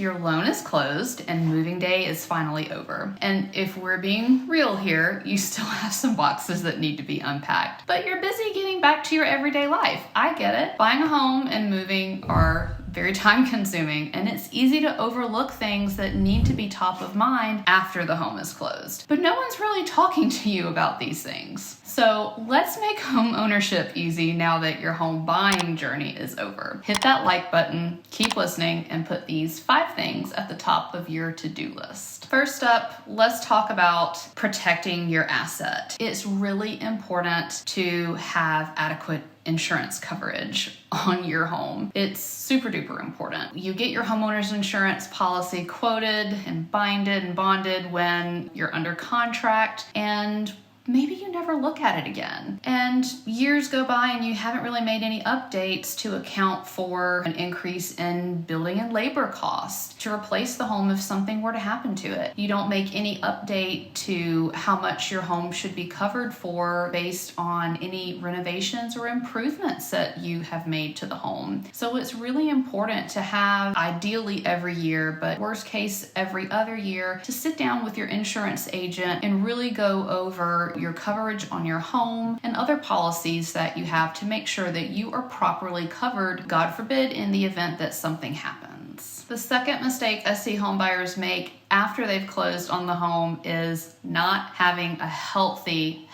your loan is closed and moving day is finally over. And if we're being real here, you still have some boxes that need to be unpacked. But you're busy getting back to your everyday life. I get it. Buying a home and moving are very time consuming, and it's easy to overlook things that need to be top of mind after the home is closed. But no one's really talking to you about these things. So let's make home ownership easy now that your home buying journey is over. Hit that like button, keep listening, and put these 5 things at the top of your to-do list. First up, let's talk about protecting your asset. It's really important to have adequate insurance coverage on your home. It's super duper important. You get your homeowner's insurance policy quoted and binded and bonded when you're under contract, and maybe you never look at it again. And years go by and you haven't really made any updates to account for an increase in building and labor costs to replace the home if something were to happen to it. You don't make any update to how much your home should be covered for based on any renovations or improvements that you have made to the home. So it's really important to have, ideally every year, but worst case every other year, to sit down with your insurance agent and really go over your coverage on your home and other policies that you have to make sure that you are properly covered, God forbid, in the event that something happens. The second mistake I see home buyers make after they've closed on the home is not having a healthy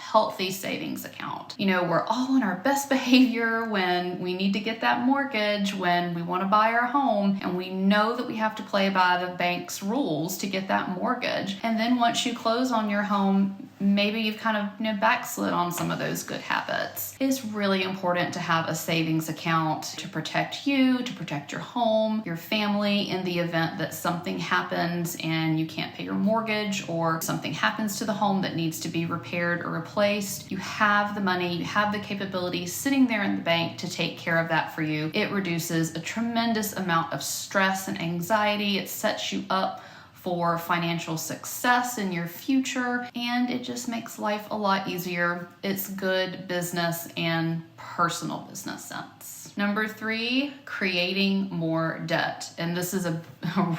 savings account. You know, we're all on our best behavior when we need to get that mortgage, when we want to buy our home, and we know that we have to play by the bank's rules to get that mortgage. And then once you close on your home, maybe you've kind of backslid on some of those good habits. It's really important to have a savings account to protect you, to protect your home, your family in the event that something happens and you can't pay your mortgage, or something happens to the home that needs to be repaired or replaced. You have the money, you have the capability sitting there in the bank to take care of that for you. It reduces a tremendous amount of stress and anxiety. It sets you up for financial success in your future, and it just makes life a lot easier. It's good business and personal business sense. Number 3, creating more debt. And this is a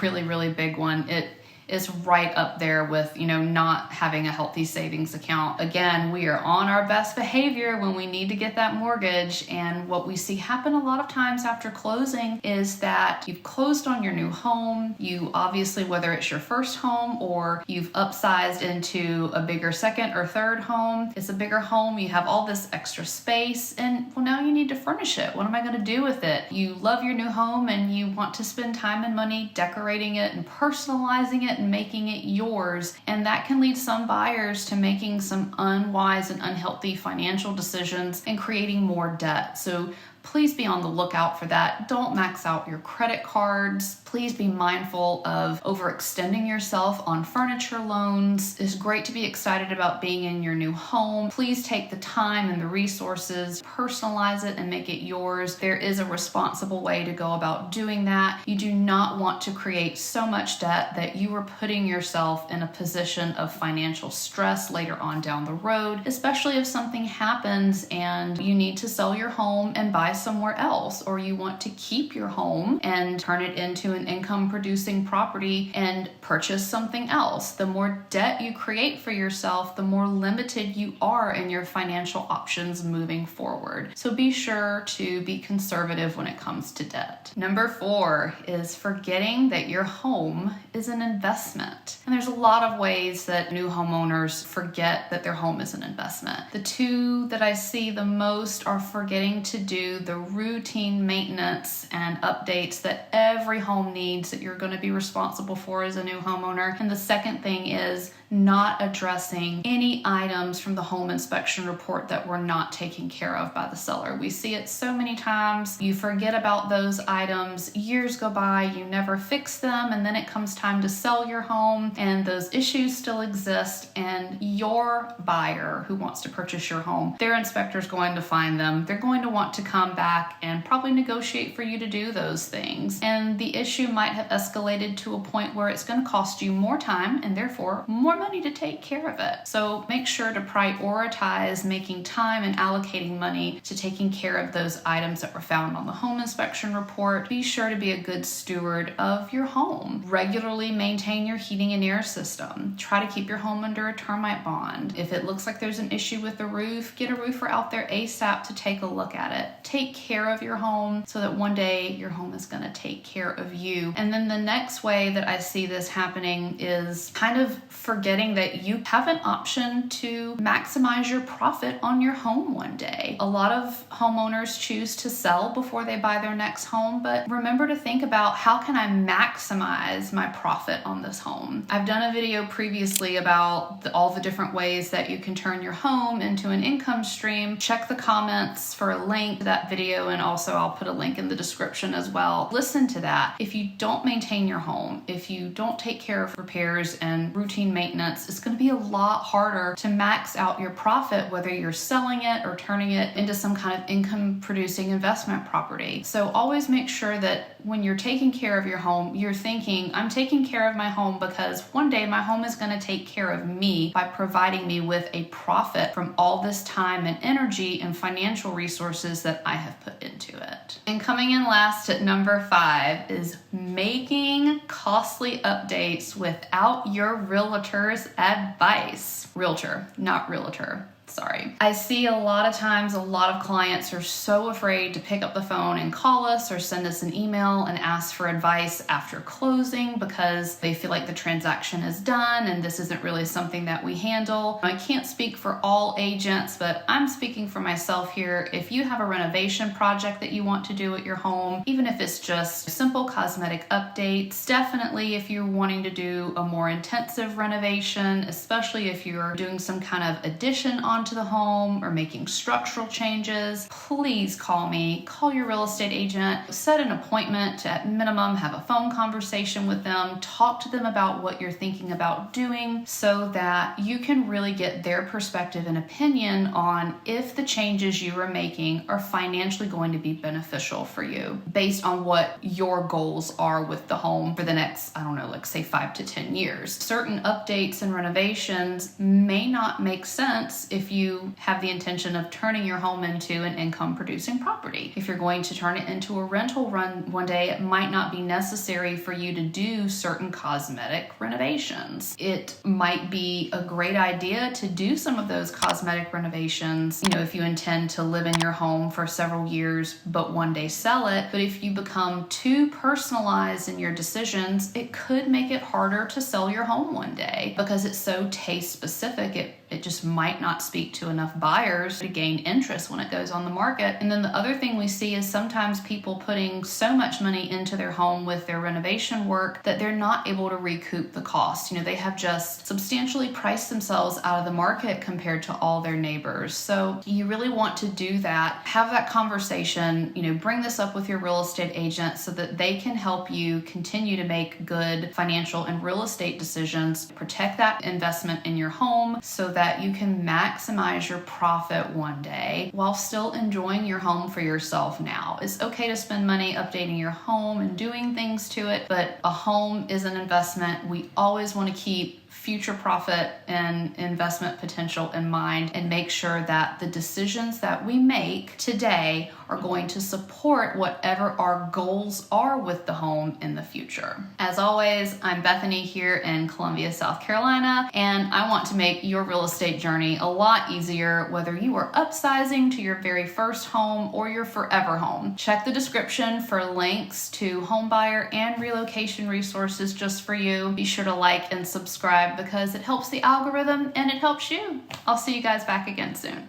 really, really big one. It is right up there with, not having a healthy savings account. Again, we are on our best behavior when we need to get that mortgage. And what we see happen a lot of times after closing is that you've closed on your new home. You obviously, whether it's your first home or you've upsized into a bigger second or third home, it's a bigger home. You have all this extra space, and well, now you need to furnish it. What am I going to do with it? You love your new home and you want to spend time and money decorating it and personalizing it and making it yours. And that can lead some buyers to making some unwise and unhealthy financial decisions and creating more debt. So please be on the lookout for that. Don't max out your credit cards. Please be mindful of overextending yourself on furniture loans. It's great to be excited about being in your new home. Please take the time and the resources, personalize it and make it yours. There is a responsible way to go about doing that. You do not want to create so much debt that you are putting yourself in a position of financial stress later on down the road, especially if something happens and you need to sell your home and buy somewhere else, or you want to keep your home and turn it into an income producing property and purchase something else. The more debt you create for yourself, the more limited you are in your financial options moving forward. So be sure to be conservative when it comes to debt. Number 4 is forgetting that your home is an investment. And there's a lot of ways that new homeowners forget that their home is an investment. The 2 that I see the most are forgetting to do the routine maintenance and updates that every home needs, that you're going to be responsible for as a new homeowner. And the second thing is not addressing any items from the home inspection report that were not taken care of by the seller. We see it so many times. You forget about those items, years go by, you never fix them, and then it comes time to sell your home and those issues still exist, and your buyer who wants to purchase your home, their inspector's going to find them. They're going to want to come come back and probably negotiate for you to do those things. And the issue might have escalated to a point where it's going to cost you more time and therefore more money to take care of it. So make sure to prioritize making time and allocating money to taking care of those items that were found on the home inspection report. Be sure to be a good steward of your home. Regularly maintain your heating and air system. Try to keep your home under a termite bond. If it looks like there's an issue with the roof, get a roofer out there ASAP to take a look at it. Take care of your home so that one day your home is going to take care of you. And then the next way that I see this happening is kind of forgetting that you have an option to maximize your profit on your home one day. A lot of homeowners choose to sell before they buy their next home, but remember to think about how can I maximize my profit on this home. I've done a video previously about all the different ways that you can turn your home into an income stream. Check the comments for a link to that video, and also I'll put a link in the description as well. Listen to that. If you don't maintain your home, if you don't take care of repairs and routine maintenance, it's going to be a lot harder to max out your profit, whether you're selling it or turning it into some kind of income producing investment property. So always make sure that when you're taking care of your home, you're thinking, I'm taking care of my home because one day my home is going to take care of me by providing me with a profit from all this time and energy and financial resources that I have put into it. And coming in last at number 5 is making costly updates without your realtor's advice. Realtor, not realtor. Sorry. I see a lot of times a lot of clients are so afraid to pick up the phone and call us or send us an email and ask for advice after closing because they feel like the transaction is done and this isn't really something that we handle. I can't speak for all agents, but I'm speaking for myself here. If you have a renovation project that you want to do at your home, even if it's just simple cosmetic updates, definitely if you're wanting to do a more intensive renovation, especially if you're doing some kind of addition onto the home or making structural changes, please call me. Call your real estate agent. Set an appointment to, at minimum, have a phone conversation with them. Talk to them about what you're thinking about doing so that you can really get their perspective and opinion on if the changes you are making are financially going to be beneficial for you based on what your goals are with the home for the next, I don't know, like say 5 to 10 years. Certain updates and renovations may not make sense if you have the intention of turning your home into an income producing property. If you're going to turn it into a rental run one day, it might not be necessary for you to do certain cosmetic renovations. It might be a great idea to do some of those cosmetic renovations, if you intend to live in your home for several years, but one day sell it. But if you become too personalized in your decisions, it could make it harder to sell your home one day because it's so taste specific. It just might not speak to enough buyers to gain interest when it goes on the market. And then the other thing we see is sometimes people putting so much money into their home with their renovation work that they're not able to recoup the cost. They have just substantially priced themselves out of the market compared to all their neighbors. So you really want to do that. Have that conversation, bring this up with your real estate agent so that they can help you continue to make good financial and real estate decisions. Protect that investment in your home so that you can maximize your profit one day while still enjoying your home for yourself now. It's okay to spend money updating your home and doing things to it, but a home is an investment. We always want to keep future profit and investment potential in mind and make sure that the decisions that we make today are going to support whatever our goals are with the home in the future. As always, I'm Bethany here in Columbia, South Carolina, and I want to make your real estate journey a lot easier, whether you are upsizing to your very first home or your forever home. Check the description for links to home buyer and relocation resources just for you. Be sure to like and subscribe because it helps the algorithm and it helps you. I'll see you guys back again soon.